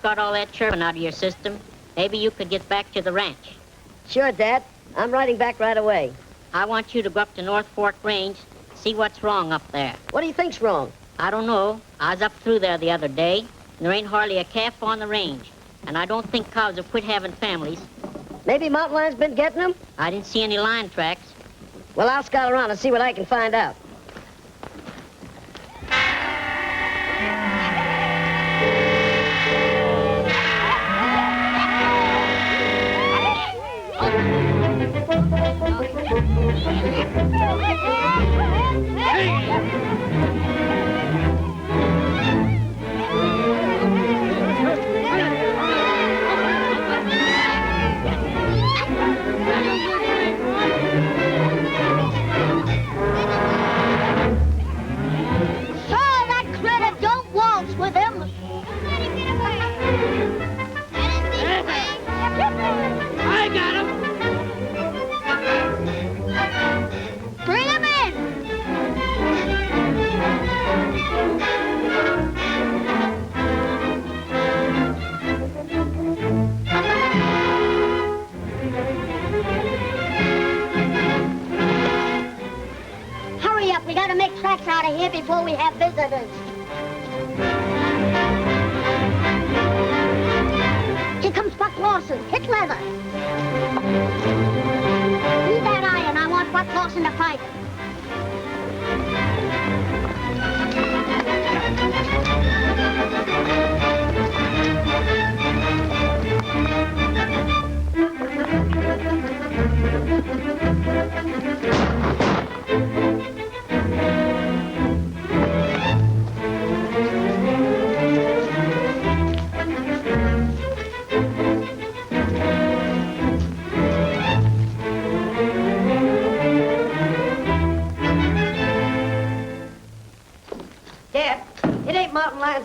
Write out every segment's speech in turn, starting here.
got all that chirping out of your system, maybe you could get back to the ranch. Sure, Dad. I'm riding back right away. I want you to go up to North Fork Range, see what's wrong up there. What do you think's wrong? I don't know. I was up through there the other day, and there ain't hardly a calf on the range. And I don't think cows have quit having families. Maybe mountain lion's been getting them? I didn't see any lion tracks. Well, I'll scout around and see what I can find out. Out of here before we have visitors. Here comes Buck Lawson. Hit leather. Leave that iron. I want Buck Lawson to fight.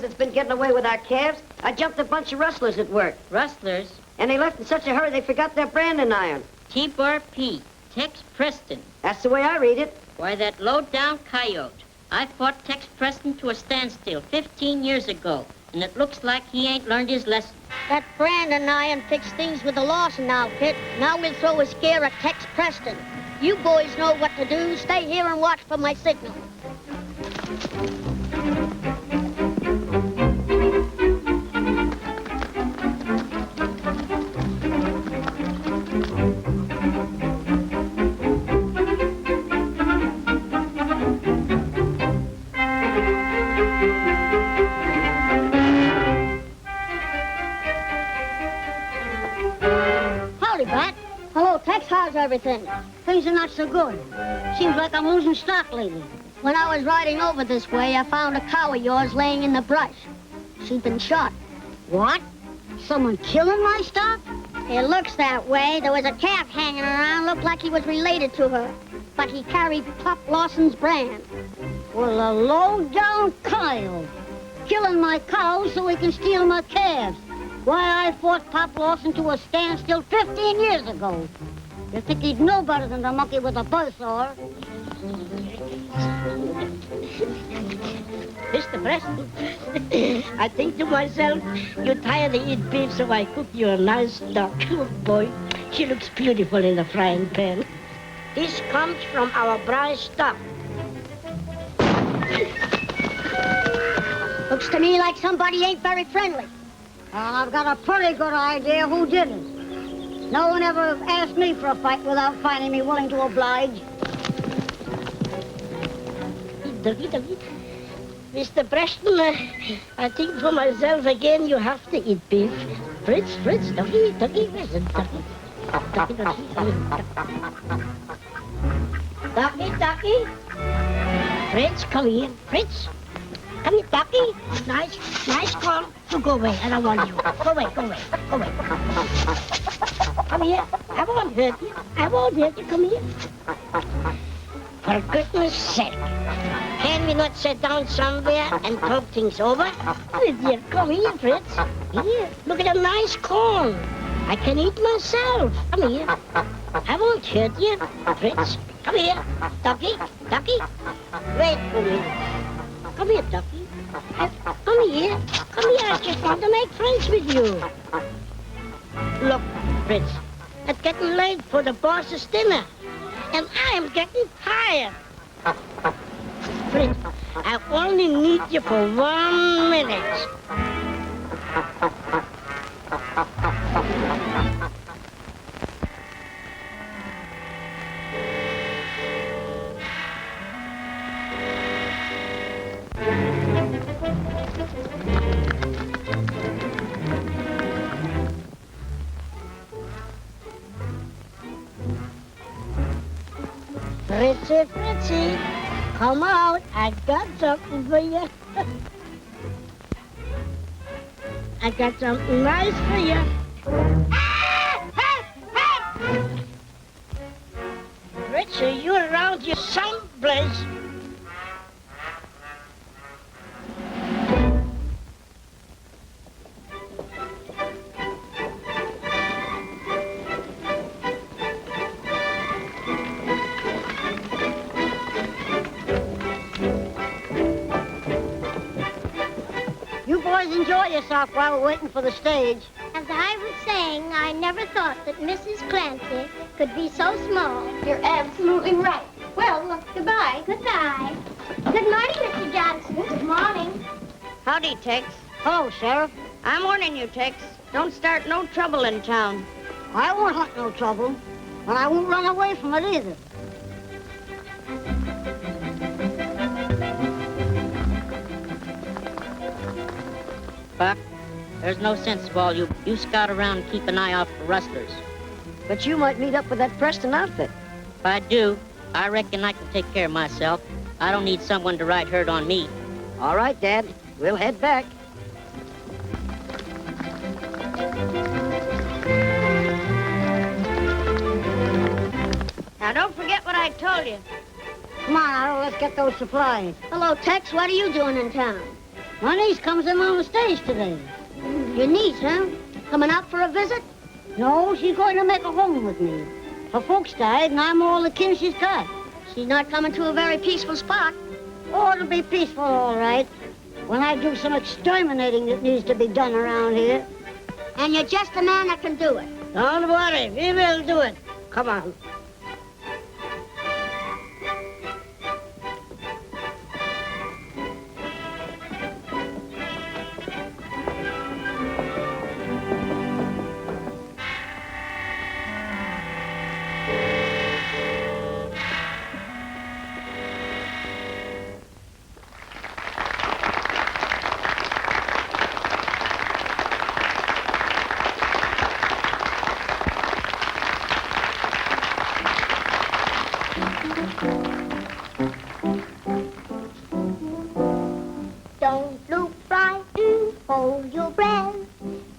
That's been getting away with our calves. I jumped a bunch of rustlers at work. Rustlers? And they left in such a hurry they forgot their branding iron. T-Bar-P, Tex Preston. That's the way I read it. Why, that low-down coyote. I fought Tex Preston to a standstill 15 years ago, and it looks like he ain't learned his lesson. That branding iron fixed things with the Lawson outfit. Now we'll throw a scare at Tex Preston. You boys know what to do. Stay here and watch for my signal. How's everything? Things are not so good. Seems like I'm losing stock lately. When I was riding over this way, I found a cow of yours laying in the brush. She'd been shot. What? Someone killing my stock? It looks that way. There was a calf hanging around, looked like he was related to her. But he carried Pop Lawson's brand. Well, a low-down coyote. Killing my cows so he can steal my calves. Why, I fought Pop Lawson to a standstill 15 years ago. You think he'd know better than the monkey with a buzzsaw? Mr. Preston, I think to myself, you're tired of eating beef, so I cook you a nice duck. Oh, boy, she looks beautiful in the frying pan. This comes from our bride's stock. Looks to me like somebody ain't very friendly. I've got a pretty good idea who did it. No one ever asked me for a fight without finding me willing to oblige. Dougie. Mr. Preston, I think for myself again you have to eat beef. Fritz, Dougie, listen, Dougie. Fritz, come here, Fritz. Come here, Dougie. Nice call. So go away, I don't want you. Go away. Come here. I won't hurt you. Come here. For goodness sake. Can we not sit down somewhere and talk things over? Here, come here, Fritz. Here, look at a nice corn. I can eat myself. Come here. I won't hurt you, Fritz. Come here. Ducky. Wait for me. Come here, Ducky. Come here. Come here. I just want to make friends with you. Look, Fritz, it's getting late for the boss's dinner, and I am getting tired. Fritz, I only need you for 1 minute. Fritzy, Fritzy, come out. I got something for you. I got something nice for you. Fritzy, you around here someplace. Enjoy yourself while we're waiting for the stage. As I was saying, I never thought that Mrs. Clancy could be so small. You're absolutely right. Well, goodbye. Goodbye. Good morning, Mr. Johnson. Good morning. Howdy, Tex. Hello, Sheriff. I'm warning you, Tex. Don't start no trouble in town. I won't hunt no trouble, but I won't run away from it either. Buck, there's no sense of all you scout around and keep an eye out for rustlers. But you might meet up with that Preston outfit. If I do, I reckon I can take care of myself. I don't need someone to ride herd on me. All right, Dad. We'll head back. Now, don't forget what I told you. Come on, Otto, let's get those supplies. Hello, Tex. What are you doing in town? My niece comes in on the stage today. Your niece, huh? Coming out for a visit? No, she's going to make a home with me. Her folks died, and I'm all the kin she's got. She's not coming to a very peaceful spot. Oh, it'll be peaceful, all right, when I do some exterminating that needs to be done around here. And you're just the man that can do it. Don't worry. We will do it. Come on. Don't look frightened, hold your breath.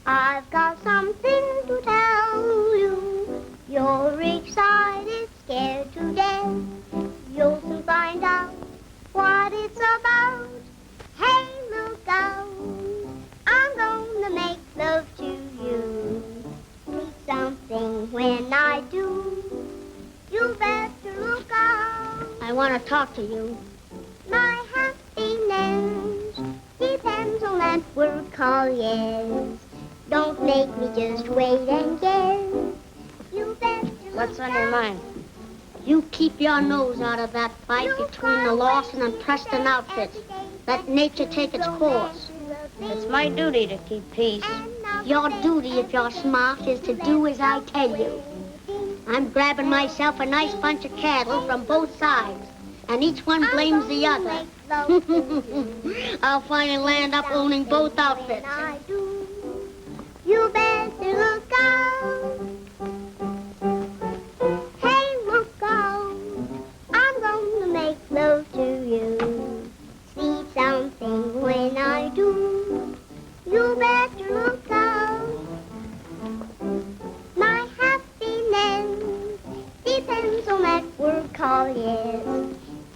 I've got something to tell you. You're excited, scared to death. You'll soon find out what it's about. Hey, look out, I'm gonna make love to you. Need something when I do. You better look out. I want to talk to you. My happiness depends on that word called yes. Don't make me just wait and guess. You better What's on your mind? You keep your nose out of that fight between the Lawson and Preston outfits. Let nature take its course. It's my duty to keep peace. Your duty, if you're smart, is to do as I tell you. I'm grabbing myself a nice bunch of cattle from both sides, and each one blames the other. I'll finally land up owning both outfits. You better look out. Hey, look out. I'm gonna make love to you. See something when I do. You better look out. My happiness depends on that word called yes.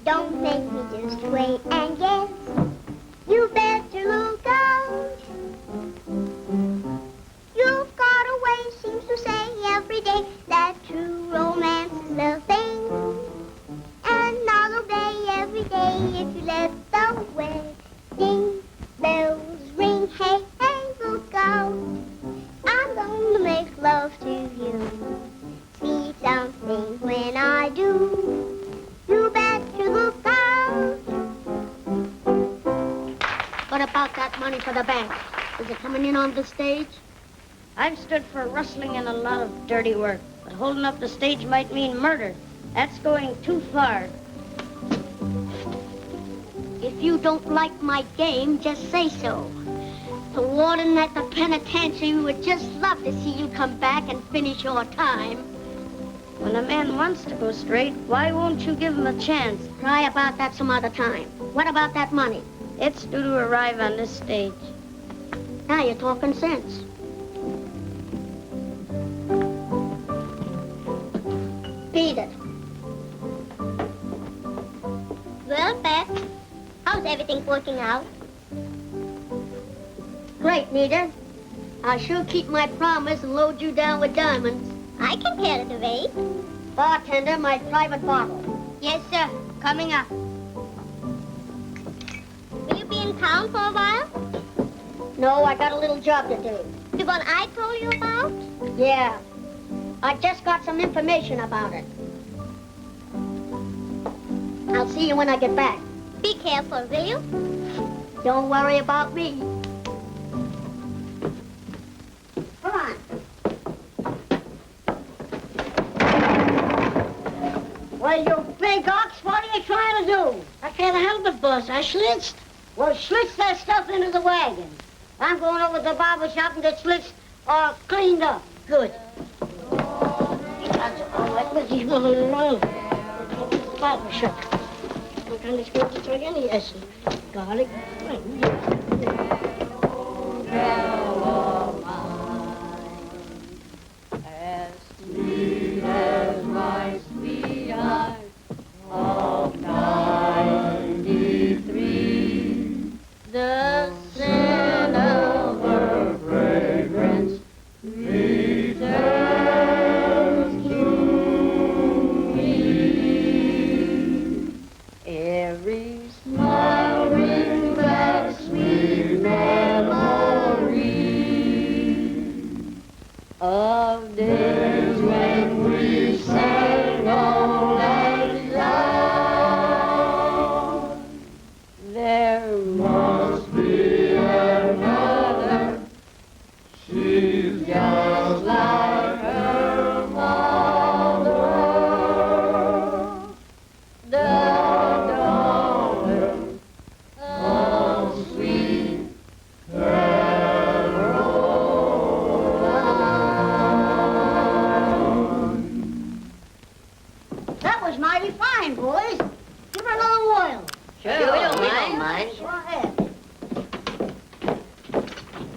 Don't make me just wait and guess. You better look out. You've got a way, seems to say every day, that true romance is the thing. And I'll obey every day if you let the wedding about that money for the bank. Is it coming in on the stage? I've stood for rustling and a lot of dirty work, but holding up the stage might mean murder. That's going too far. If you don't like my game, just say so. The warden at the penitentiary would just love to see you come back and finish your time. When a man wants to go straight, why won't you give him a chance? Cry about that some other time. What about that money? It's due to arrive on this stage. Now you're talking sense. Beat it. Well, Beth, how's everything working out? Great, Nita. I'll sure keep my promise and load you down with diamonds. I can carry the weight. Bartender, my private bottle. Yes, sir. Coming up. Will you be in town for a while? No, I got a little job to do. The one I told you about? Yeah. I just got some information about it. I'll see you when I get back. Be careful, will you? Don't worry about me. Come on. Well, you big ox, what are you trying to do? I can't help it, boss. I schlitzed. Well, slitch that stuff into the wagon. I'm going over to the barber shop and get slitched or cleaned up. Good. That's all right, but he's not alone. Barber shop. I'm kind of scared to try any essence. Garlic. As sweet as my sweetheart of 93, the scent of her fragrance returns to me. Every smile brings back sweet memories of days when we sang all night long. There must be another. She's just like her mother, the daughter of sweet That was mighty fine, boys. Give her another oil. Sure, we don't mind. Go ahead.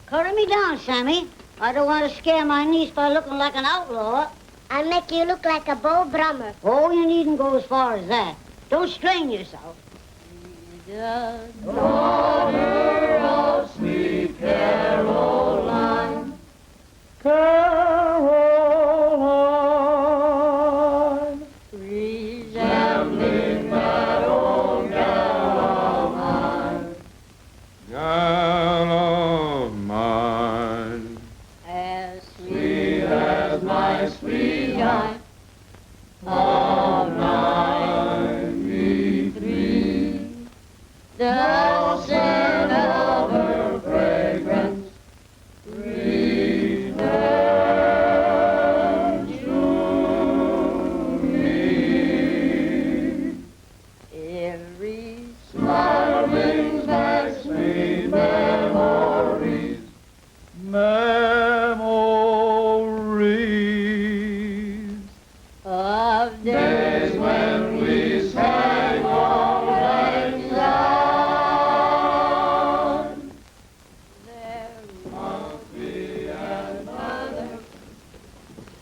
Curry me down, Sammy. I don't want to scare my niece by looking like an outlaw. I'll make you look like a bow drummer. Oh, you needn't go as far as that. Don't strain yourself. the daughter of sweet Caroline. Caroline, resembling that old gal of mine. Gal of mine, As sweet as my sweetheart of 93. The scent of her fragrance returns to me. Every smile brings back sweet memories. memories Of days when we sang all night long. There must be another.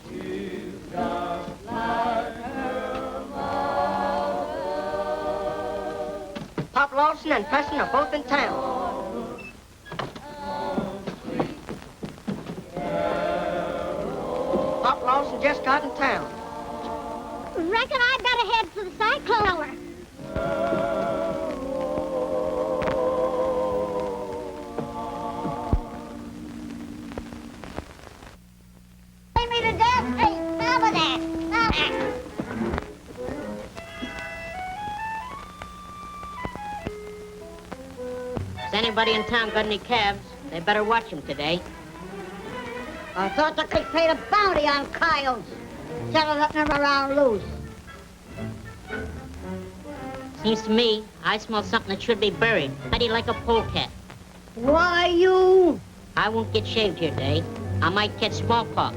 She's just like her mother. Pop Lawson and Preston are both in town. Pop Lawson just got in town. Reckon I better head for the cyclone hour. Pay me to death. Hey, stop with that. Stop it. anybody in town got any calves, they better watch them today. I thought the could pay the bounty on coyotes. Instead of letting them around loose. Seems to me, I smell something that should be buried. Mighty like a polecat. Why, you? I won't get shaved here today. I might catch smallpox.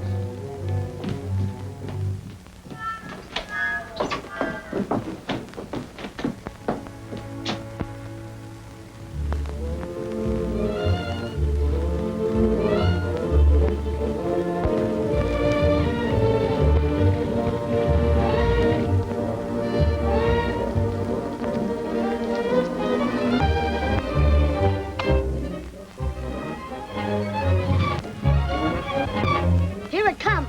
Here it comes.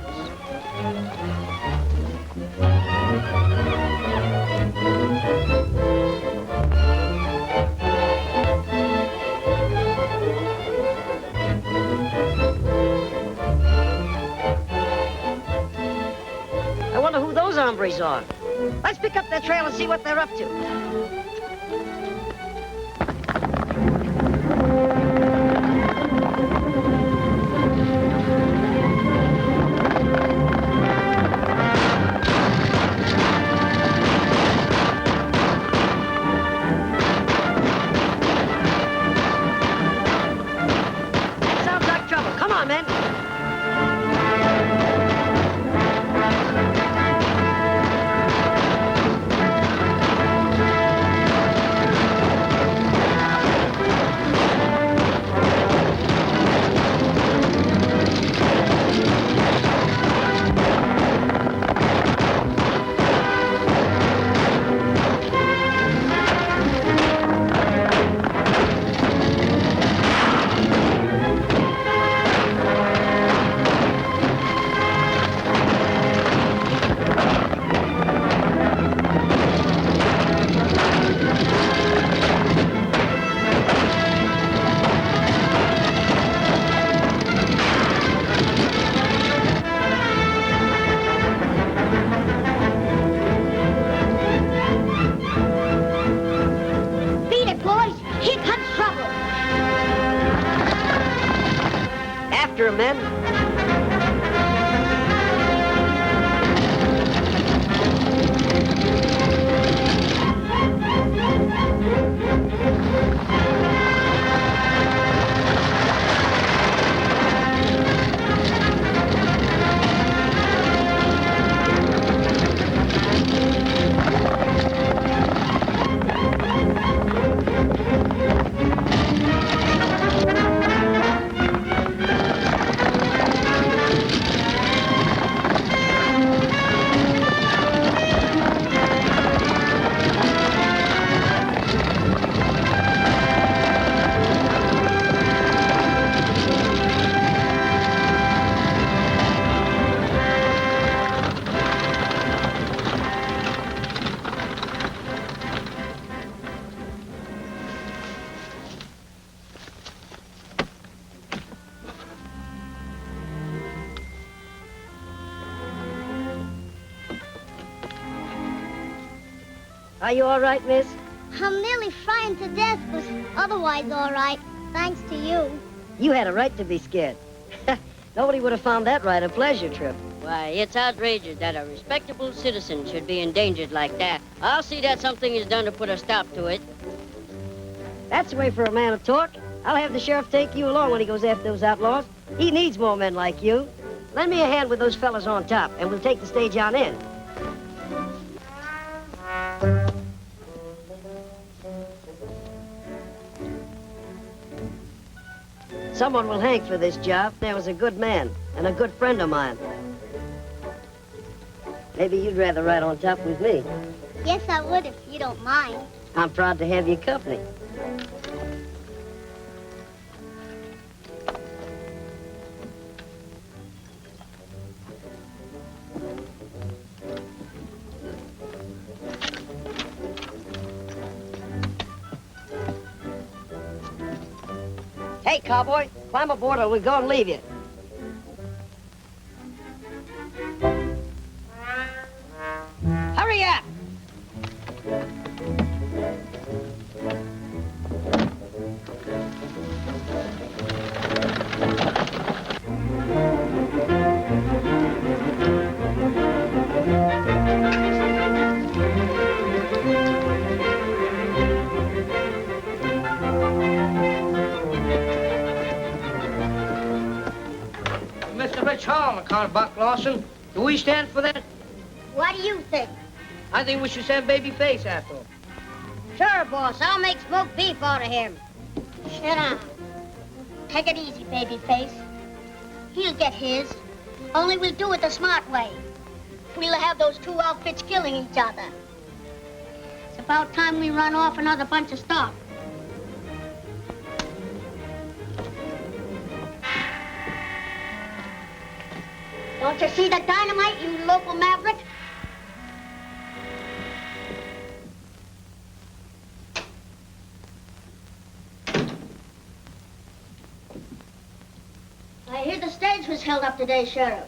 I wonder who those hombres are. Let's pick up their trail and see what they're up to. That sounds like trouble. Come on, men. Beat it, boys. Here comes trouble. After 'em, men. Are you all right, miss? I'm nearly frightened to death, but otherwise all right. Thanks to you. You had a right to be scared. Nobody would have found that ride a pleasure trip. Why, it's outrageous that a respectable citizen should be endangered like that. I'll see that something is done to put a stop to it. That's the way for a man to talk. I'll have the sheriff take you along when he goes after those outlaws. He needs more men like you. Lend me a hand with those fellas on top, and we'll take the stage on in. Someone will hang for this job. There was a good man and a good friend of mine. Maybe you'd rather ride on top with me. Yes, I would if you don't mind. I'm proud to have your company. Hey, cowboy, climb aboard or we're gonna leave you. Hurry up! on account, Buck Lawson. Do we stand for that? What do you think? I think we should send Babyface after him. Sure, boss. I'll make smoked beef out of him. Sit down. Take it easy, Babyface. He'll get his. Only we'll do it the smart way. We'll have those two outfits killing each other. It's about time we run off another bunch of stock. Don't you see the dynamite, you local maverick? I hear the stage was held up today, Sheriff.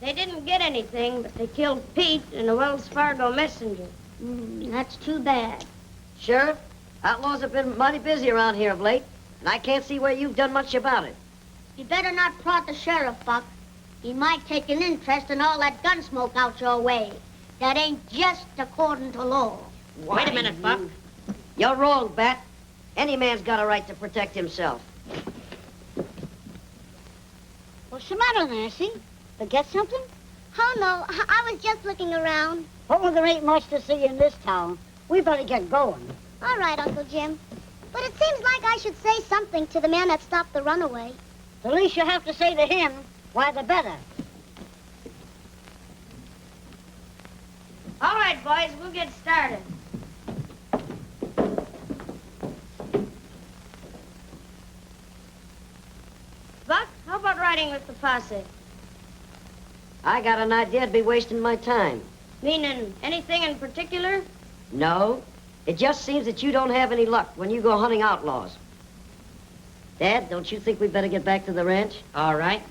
They didn't get anything, but they killed Pete and the Wells Fargo messenger. That's too bad. Sheriff, outlaws have been mighty busy around here of late, and I can't see where you've done much about it. You better not prod the sheriff, Buck. He might take an interest in all that gun smoke out your way. That ain't just according to law. Wait a minute, Buck. You're wrong, Bat. Any man's got a right to protect himself. What's the matter, Nancy? Forget something? Oh, no, I was just looking around. Oh, there ain't much to see in this town. We better get going. All right, Uncle Jim. But it seems like I should say something to the man that stopped the runaway. The least you have to say to him, why, the better. All right, boys, we'll get started. Buck, how about riding with the posse? I got an idea I'd be wasting my time. Meaning anything in particular? No, it just seems that you don't have any luck when you go hunting outlaws. Dad, don't you think we'd better get back to the ranch? All right.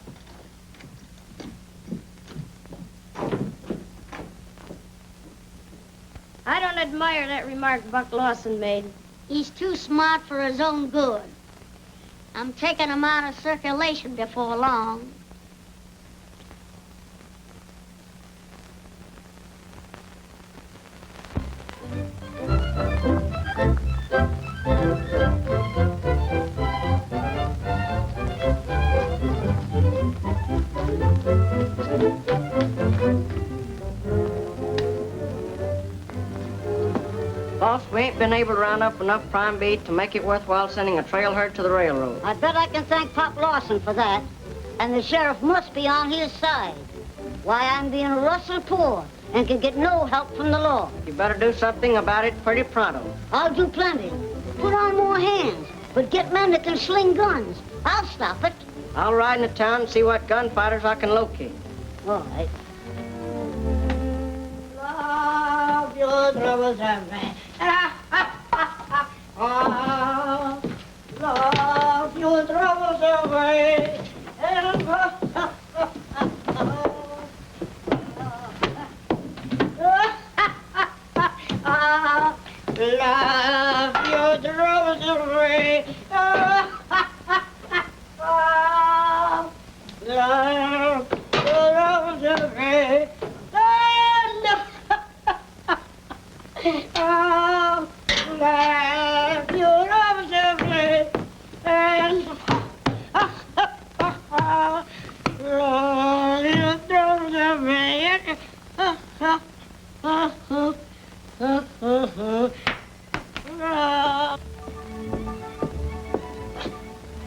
I don't admire that remark Buck Lawson made. He's too smart for his own good. I'm taking him out of circulation before long. Boss, we ain't been able to round up enough prime beef to make it worthwhile sending a trail herd to the railroad. I bet I can thank Pop Lawson for that. And the sheriff must be on his side. Why, I'm being rustled poor and can get no help from the law. You better do something about it pretty pronto. I'll do plenty. Put on more hands, but get men that can sling guns. I'll stop it. I'll ride into town and see what gunfighters I can locate. All right. Love your troubles away. Love your troubles away. Love your troubles away. Love your troubles away. Oh, love your troubles away. Love your troubles away.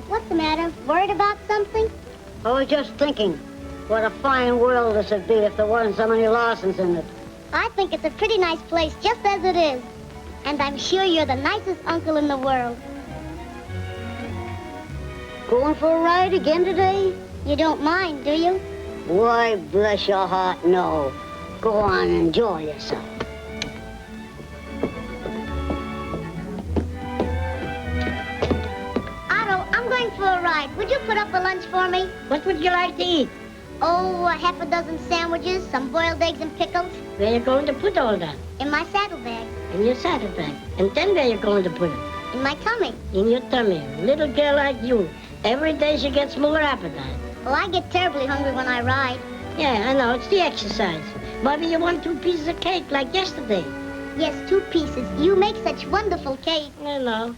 What's the matter? Worried about something? I was just thinking, what a fine world this would be if there weren't so many Lawsons in it. I think it's a pretty nice place just as it is. And I'm sure you're the nicest uncle in the world. Going for a ride again today? You don't mind, do you? Why, bless your heart, no. Go on, enjoy yourself. Otto, I'm going for a ride. Would you put up a lunch for me? What would you like to eat? Oh, a half a dozen sandwiches, some boiled eggs and pickles. Where are you going to put all that? In my saddlebag. In your saddlebag. And then where are you going to put it? In my tummy. In your tummy. A little girl like you. Every day she gets more appetite. Oh, I get terribly hungry when I ride. Yeah, I know. It's the exercise. Maybe you want 2 pieces of cake like yesterday. Yes, 2 pieces. You make such wonderful cake. I know.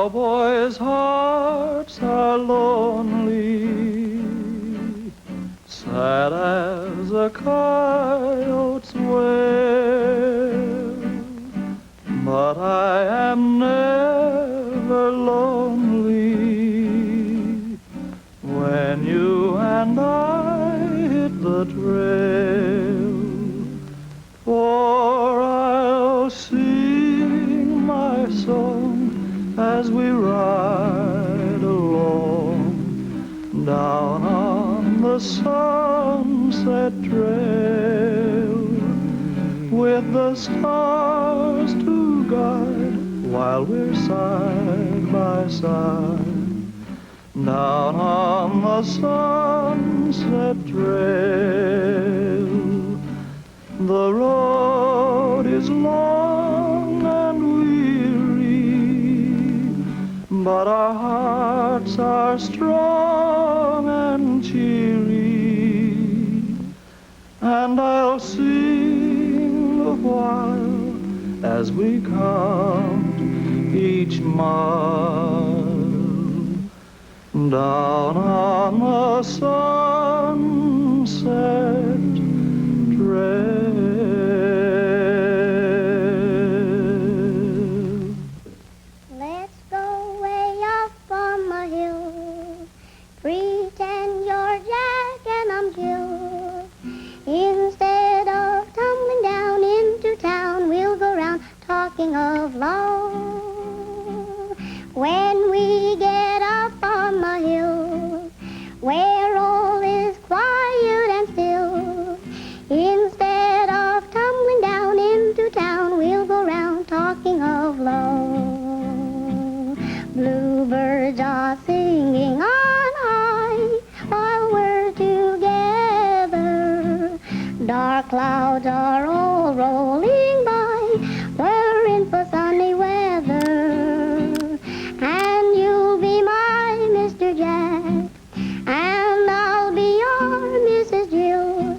cowboys' hearts are lonely, sad as a coyote's wail, but I am never lonely when you and I hit the trail, for I'll sing my song as we ride along down on the sunset trail, with the stars to guide while we're side by side, down on the sunset trail. The road is long and weary, but our hearts are strong and cheery, and I'll sing the while as we count each mile down on the sunset trail. Let's go way up on the hill. Pretend you're Jack and I'm Jill. Instead of tumbling down into town, we'll go round talking of love. When we get up on the hill, where all is quiet and still, instead of tumbling down into town, we'll go round talking of love. Bluebirds are singing on high while we're together. Dark clouds are all rolling by, we're in for sunny weather. And you'll be my Mr. Jack, and I'll be your Mrs. Jill.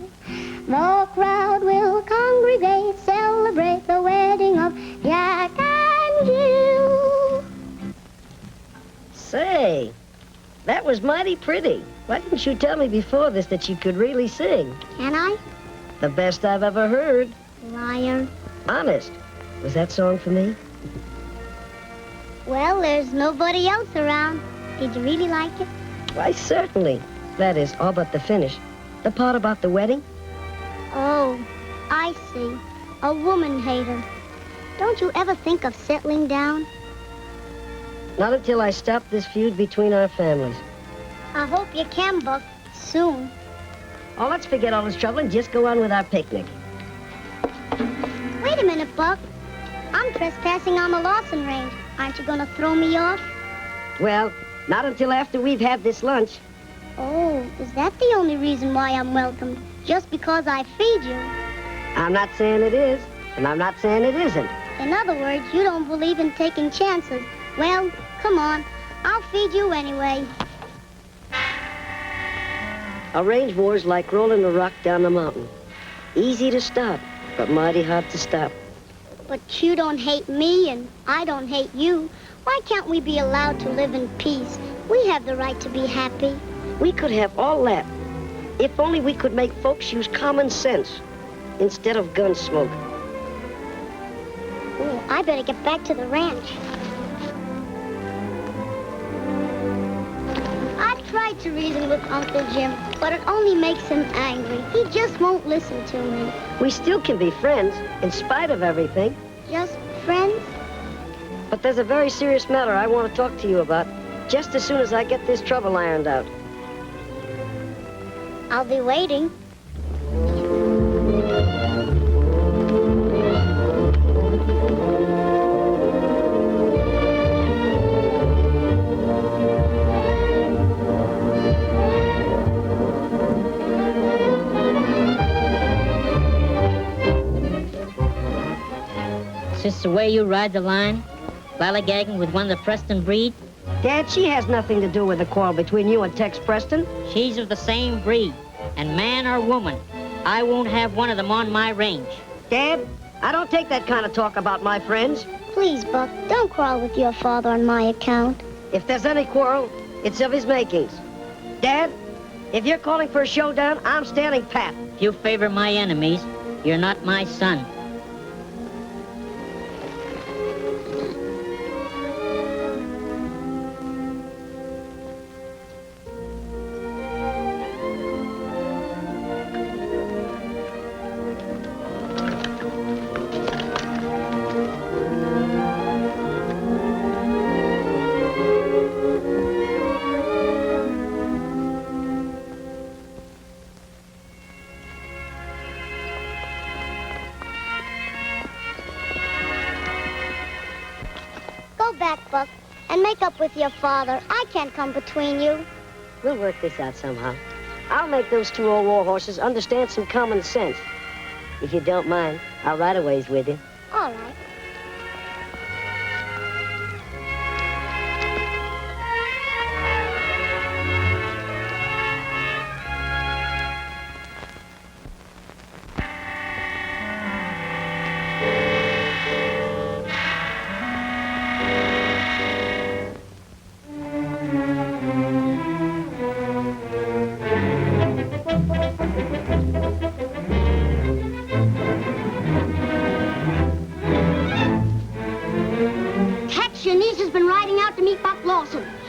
The crowd will congregate, celebrate the wedding of Jack and Jill. Say, that was mighty pretty. Why didn't you tell me before this that you could really sing? Can I? The best I've ever heard. Liar. Honest. Was that song for me? Well, there's nobody else around. Did you really like it? Why, certainly. That is, all but the finish. The part about the wedding? Oh, I see. A woman hater. Don't you ever think of settling down? Not until I stop this feud between our families. I hope you can, Buck, soon. Oh, let's forget all this trouble and just go on with our picnic. Wait a minute, Buck. I'm trespassing on the Lawson range. Aren't you going to throw me off? Well, not until after we've had this lunch. Oh, is that the only reason why I'm welcome? Just because I feed you? I'm not saying it is, and I'm not saying it isn't. In other words, you don't believe in taking chances. Well, come on. I'll feed you anyway. A range war's like rolling a rock down the mountain. Easy to stop, but mighty hard to stop. But you don't hate me, and I don't hate you. Why can't we be allowed to live in peace? We have the right to be happy. We could have all that, if only we could make folks use common sense instead of gun smoke. Ooh, I better get back to the ranch. I tried to reason with Uncle Jim, but it only makes him angry. He just won't listen to me. We still can be friends, in spite of everything. Just friends? But there's a very serious matter I want to talk to you about, just as soon as I get this trouble ironed out. I'll be waiting. Is this the way you ride the line? Lollygagging with one of the Preston breed? Dad, she has nothing to do with the quarrel between you and Tex Preston. She's of the same breed. And man or woman, I won't have one of them on my range. Dad, I don't take that kind of talk about my friends. Please, Buck, don't quarrel with your father on my account. If there's any quarrel, it's of his makings. Dad, if you're calling for a showdown, I'm standing pat. If you favor my enemies, you're not my son. Go back, Buck, and make up with your father. I can't come between you. We'll work this out somehow. I'll make those two old war horses understand some common sense. If you don't mind, I'll ride a ways with you. All right.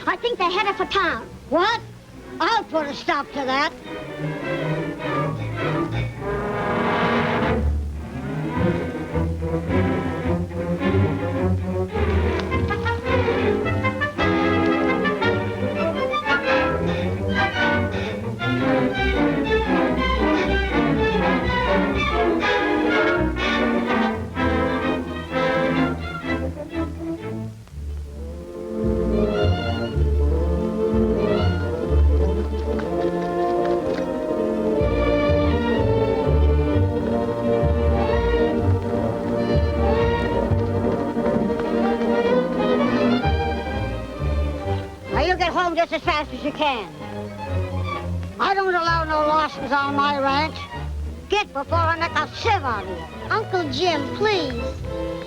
I think they're headed for town. What? I'll put a stop to that. Just as fast as you can. I don't allow no losses on my ranch. Get before I make a sieve out of you. Uncle Jim, please.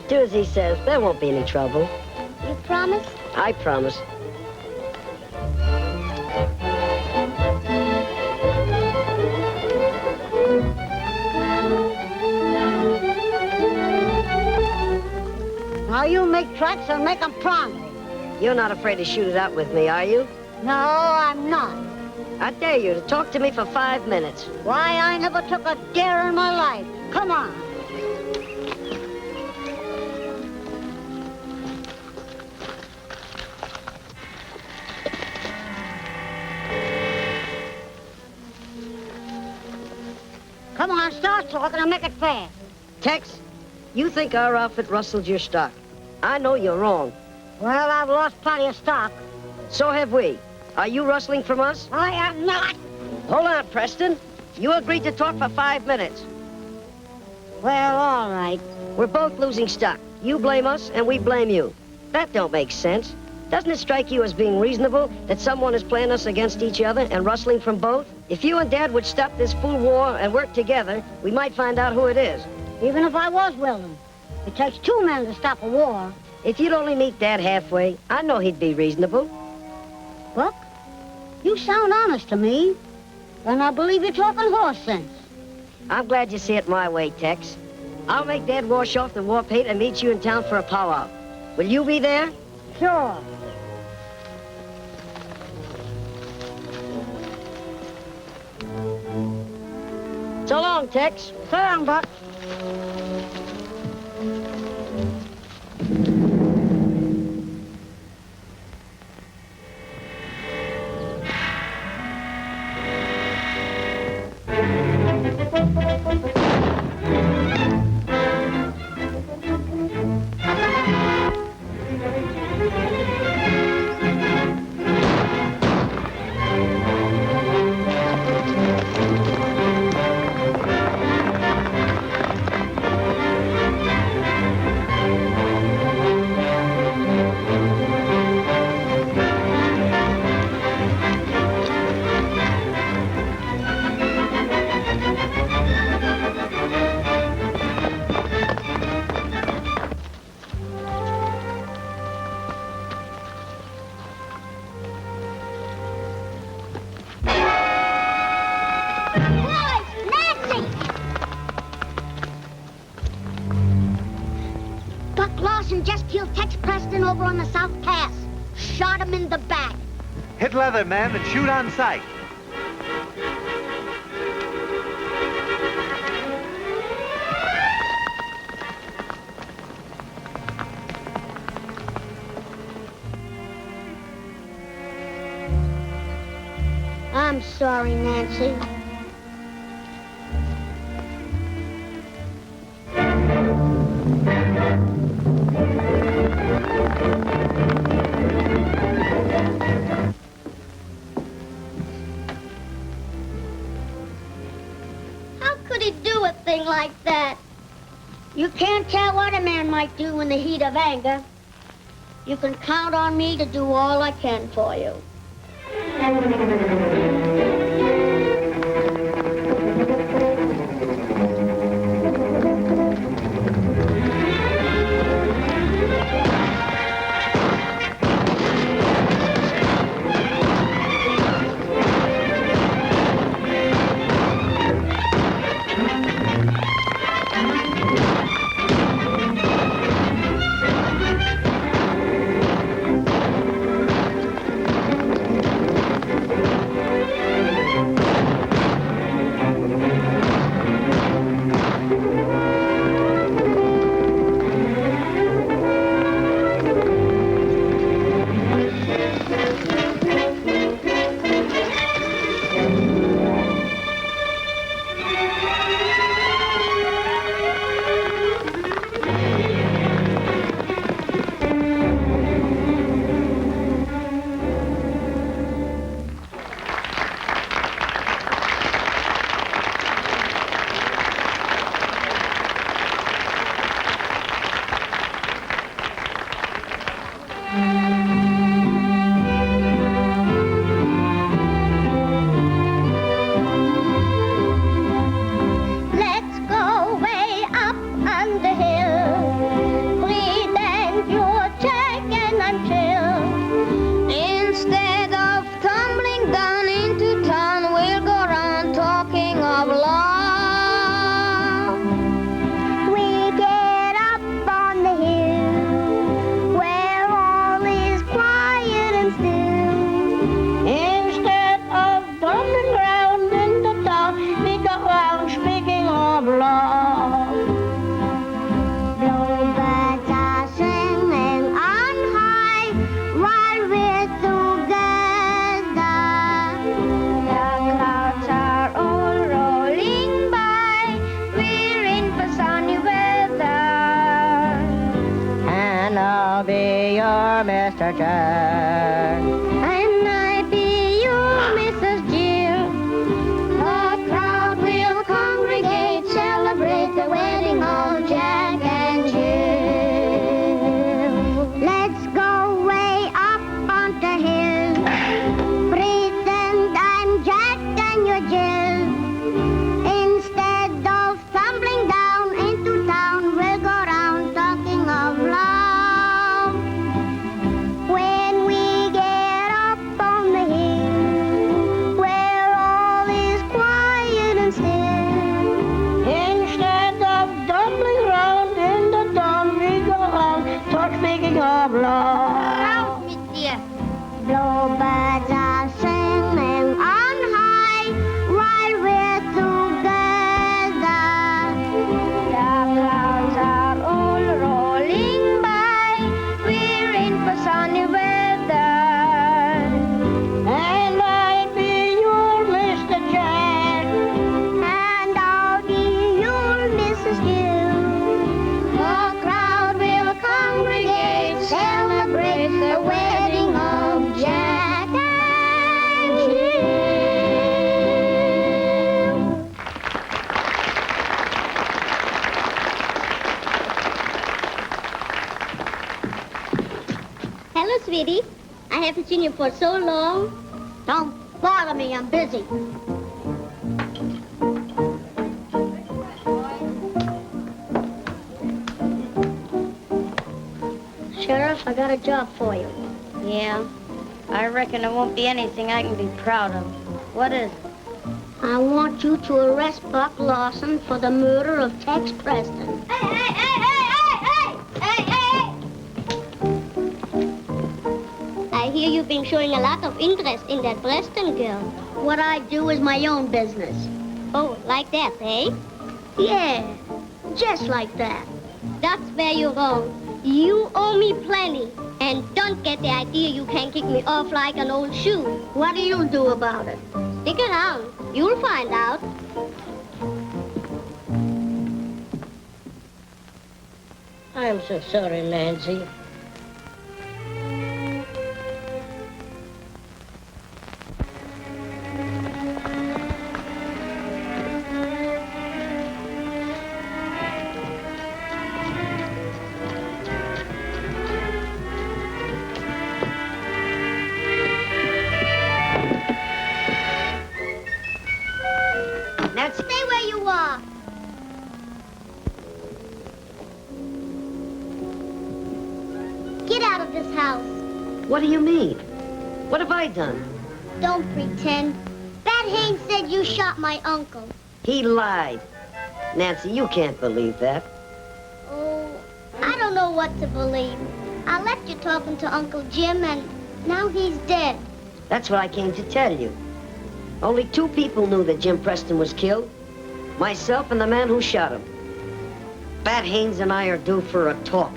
Do as he says. There won't be any trouble. You promise? I promise. Now you make tracks and make them promptly. You're not afraid to shoot it out with me, are you? No, I'm not. I dare you to talk to me for 5 minutes. Why, I never took a dare in my life. Come on. Come on, start talking and make it fast. Tex, you think our outfit rustled your stock. I know you're wrong. Well, I've lost plenty of stock. So have we. Are you rustling from us? I am not. Hold on, Preston. You agreed to talk for 5 minutes. Well, all right. We're both losing stock. You blame us, and we blame you. That don't make sense. Doesn't it strike you as being reasonable that someone is playing us against each other and rustling from both? If you and Dad would stop this fool war and work together, we might find out who it is. Even if I was willing. It takes 2 men to stop a war. If you'd only meet Dad halfway, I know he'd be reasonable. Buck, you sound honest to me. And I believe you're talking horse sense. I'm glad you see it my way, Tex. I'll make Dad wash off the war paint and meet you in town for a powwow. Will you be there? Sure. So long, Tex. So long, Buck. Buck Lawson just killed Tex Preston over on the South Pass. Shot him in the back. Hit leather, men, and shoot on sight. I'm sorry, Nancy. How could he do a thing like that? You can't tell what a man might do in the heat of anger. You can count on me to do all I can for you. Mr. Jack. And I be your Mrs. Jill. The crowd will congregate, celebrate the wedding of Jack and Jill. Let's go way up on the hill. Pretend I'm Jack and you're Jill. Instead of tumbling down into town, we'll go round talking of love. Around me, dear. Bluebirds are singing on high while we're together. The clouds are all rolling by. We're in for sunny weather. And I'll be your Mr. Jack. And I'll be your Mrs. Jill. The crowd will congregate, celebrate the wedding of Jack and Jill. Hello, sweetie. I haven't seen you for so long. Don't bother me. I'm busy. Sheriff, I got a job for you. Yeah, I reckon it won't be anything I can be proud of. What is it? I want you to arrest Buck Lawson for the murder of Tex Preston. Hey, hey, hey, hey, hey, hey, hey, hey, hear you've been showing a lot of interest in that Preston girl. What I do is my own business. Oh, like that, eh? Yeah, just like that. That's where you're wrong. You owe me plenty. And don't get the idea you can kick me off like an old shoe. What do you do about it? Stick around. You'll find out. I'm so sorry, Nancy. Stay where you are. Get out of this house. What do you mean? What have I done? Don't pretend. Bat Haynes said you shot my uncle. He lied. Nancy, you can't believe that. Oh, I don't know what to believe. I left you talking to Uncle Jim, and now he's dead. That's what I came to tell you. Only 2 people knew that Jim Preston was killed. Myself and the man who shot him. Bat Haynes and I are due for a talk.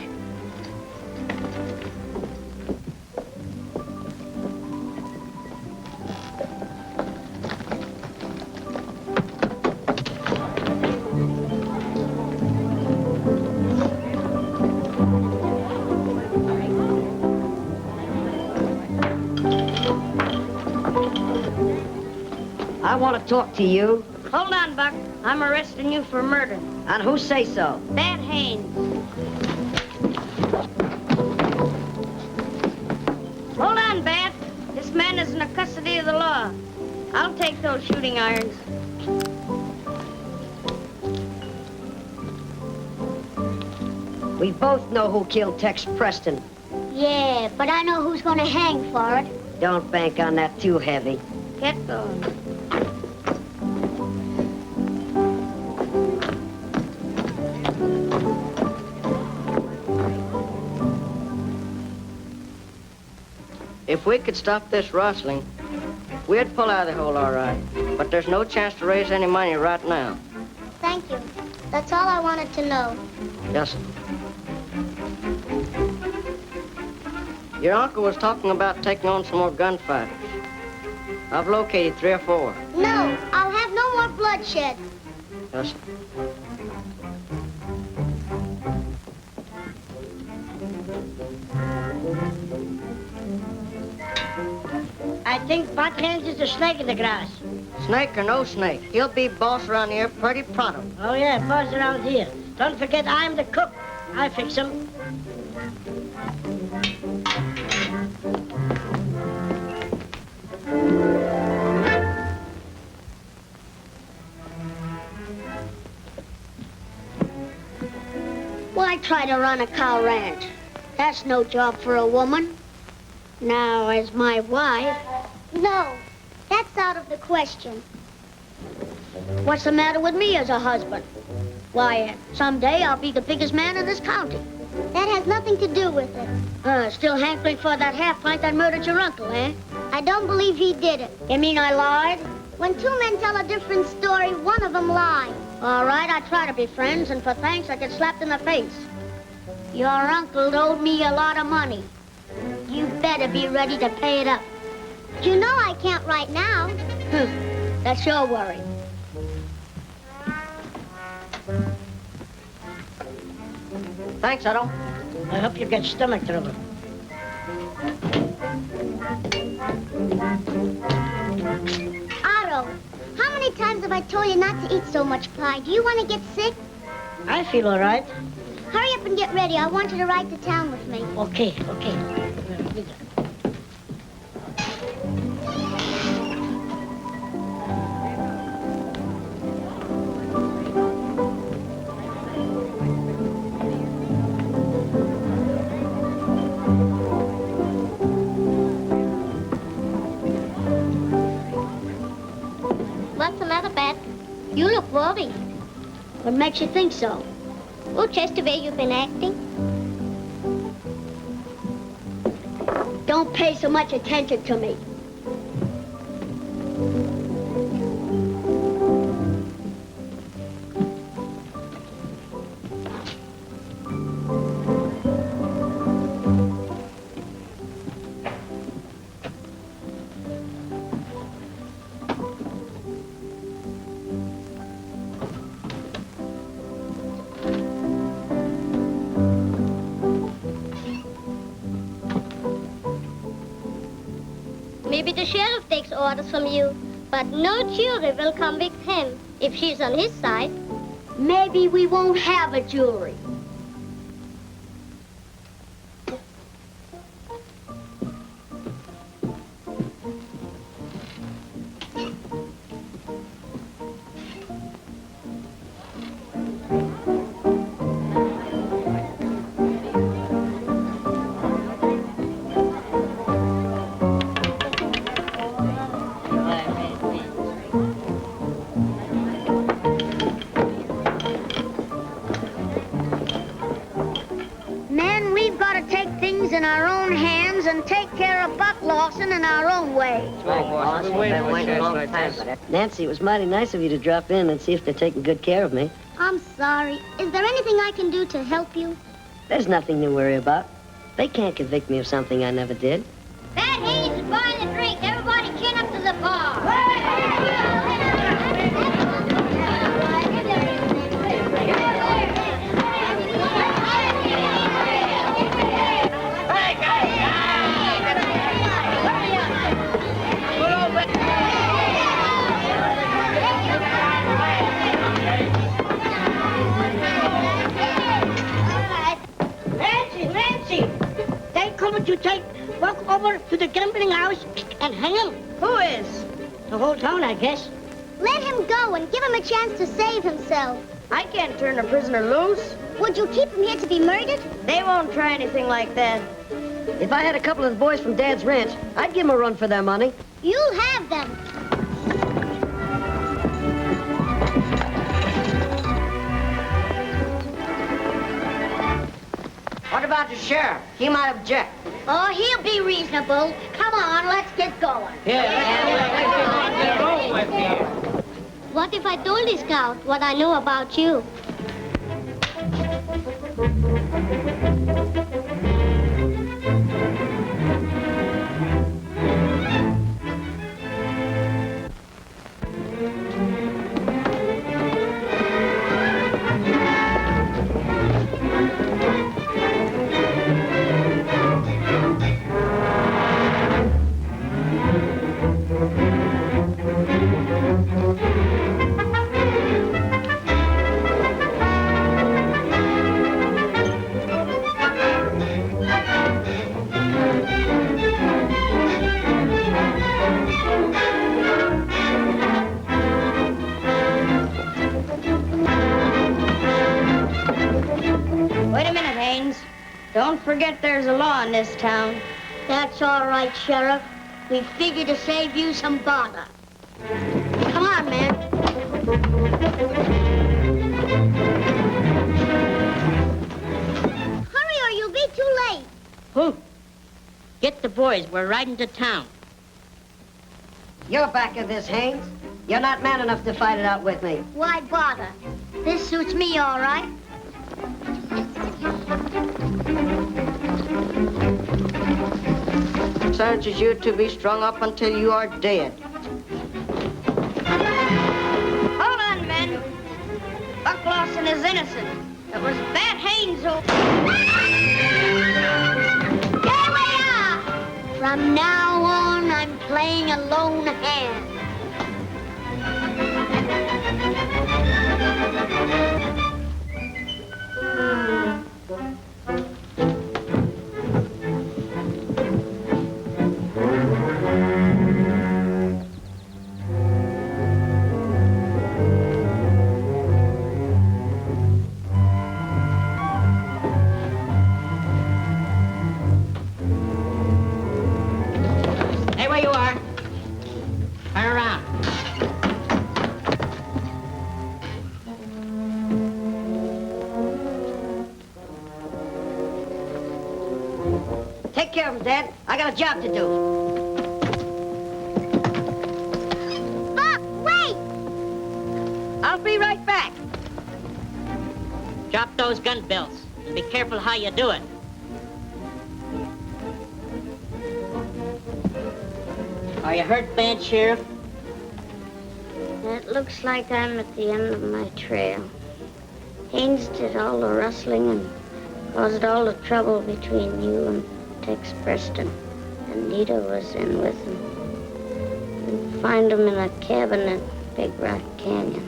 I want to talk to you. Hold on, Buck. I'm arresting you for murder. And who say so? Bat Haynes. Hold on, Bat. This man is in the custody of the law. I'll take those shooting irons. We both know who killed Tex Preston. Yeah, but I know who's gonna hang for it. Don't bank on that too heavy. Get going. If we could stop this rustling, we'd pull out of the hole all right. But there's no chance to raise any money right now. Thank you. That's all I wanted to know. Yes, sir. Your uncle was talking about taking on some more gunfighters. I've located 3 or 4. No, I'll have no more bloodshed. Yes, sir. I think Bat Haynes is the snake in the grass. Snake or no snake, he'll be boss around here pretty pronto. Oh, yeah, boss around here. Don't forget I'm the cook. I fix him. Why try to run a cow ranch? That's no job for a woman. Now, as my wife, No, that's out of the question. what's the matter with me as a husband? Why, someday I'll be the biggest man in this county. That has nothing to do with it. Still hankering for that half pint that murdered your uncle, eh? I don't believe he did it. You mean I lied? When 2 men tell a different story, one of them lies. All right, I try to be friends, and for thanks I get slapped in the face. Your uncle owed me a lot of money. You better be ready to pay it up. You know I can't right now. That's your worry. Thanks, Otto. I hope you get stomach trouble. Otto, how many times have I told you not to eat so much pie? Do you want to get sick? I feel all right. Hurry up and get ready. I want you to ride to town with me. Okay. What's the matter, Bat? You look worried. What makes you think so? Oh, just the way you've been acting. Don't pay so much attention to me. Maybe the sheriff takes orders from you, but no jury will convict him if she's on his side. Maybe we won't have a jury. Men, we've got to take things in our own hands and take care of Buck Lawson in our own way. Nancy, it was mighty nice of you to drop in and see if they're taking good care of me. I'm sorry. Is there anything I can do to help you? There's nothing to worry about. They can't convict me of something I never did. Bad Hayes is buying a drink. Everybody chin up to the bar. Nancy! They coming to take Buck over to the gambling house and hang him. Who is? The whole town, I guess. Let him go and give him a chance to save himself. I can't turn a prisoner loose. Would you keep him here to be murdered? They won't try anything like that. If I had a couple of the boys from Dad's ranch, I'd give them a run for their money. You'll have them. What about the sheriff? He might object. Oh, he'll be reasonable. Come on, let's get going. What if I told the scout what I know about you? Wait a minute, Haynes. Don't forget there's a law in this town. That's all right, Sheriff. We figured to save you some bother. Come on, man. Hurry or you'll be too late. Who? Get the boys. We're riding to town. You're back of this, Haynes. You're not man enough to fight it out with me. Why bother? This suits me all right. Charges you to be strung up until you are dead. Hold on, men. Buck Lawson is innocent. It was Bad Haynes who... Here we are! From now on, I'm playing a lone hand. of them, Dad. I got a job to do. Buck, wait! I'll be right back. Drop those gun belts and be careful how you do it. Are you hurt bad, Sheriff? It looks like I'm at the end of my trail. Haynes did all the rustling and caused all the trouble between you and Tex Preston. Anita was in with him. And find him in a cabin at Big Rock Canyon.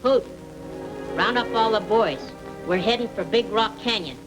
Hoot, round up all the boys. We're heading for Big Rock Canyon.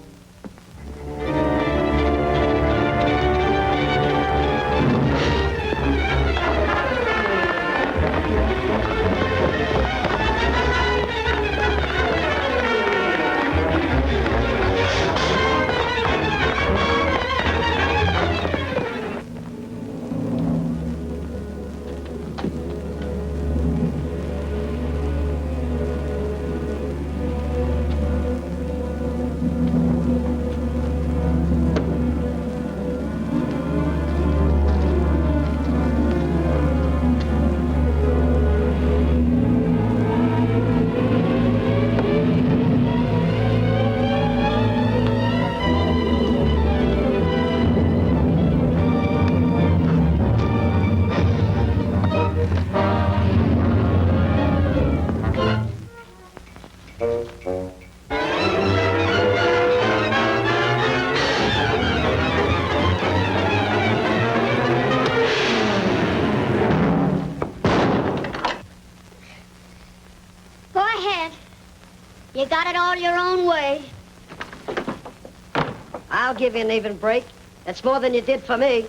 You got it all your own way. I'll give you an even break. That's more than you did for me.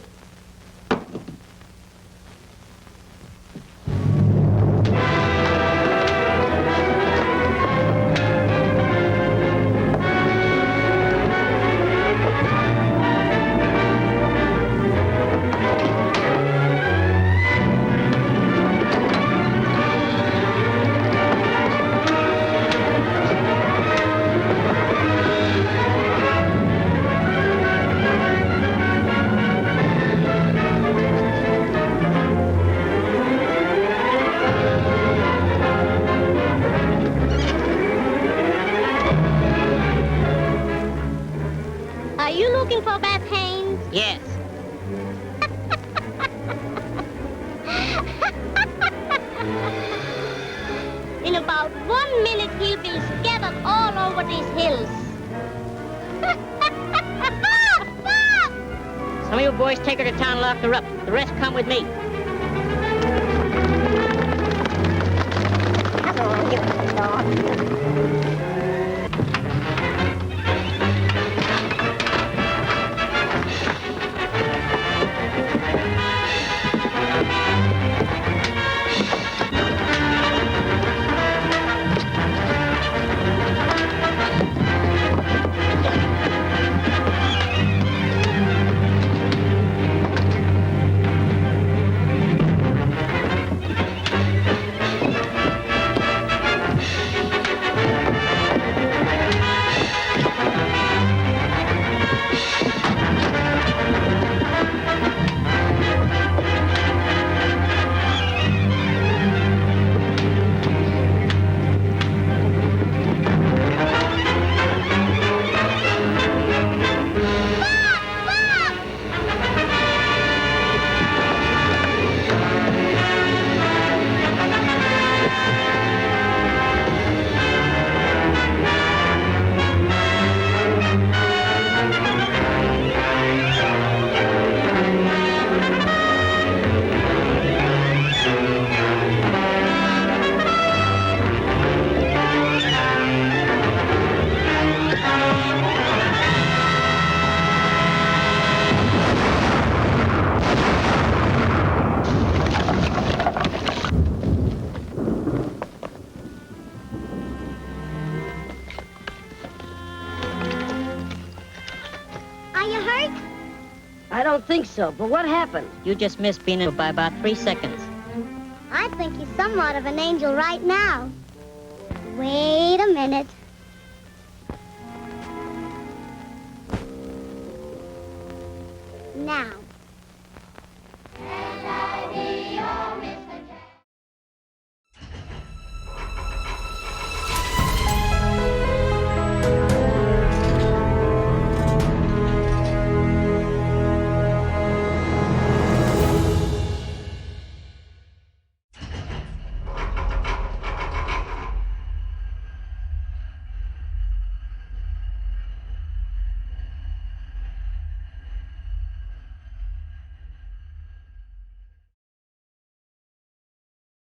Are you looking for Beth Haynes? Yes. In about 1 minute, he'll be scattered all over these hills. Some of you boys take her to town and lock her up. The rest come with me. Come on, you dog. I don't think so, but what happened? You just missed being in by about 3 seconds. I think he's somewhat of an angel right now. Wait a minute. Now,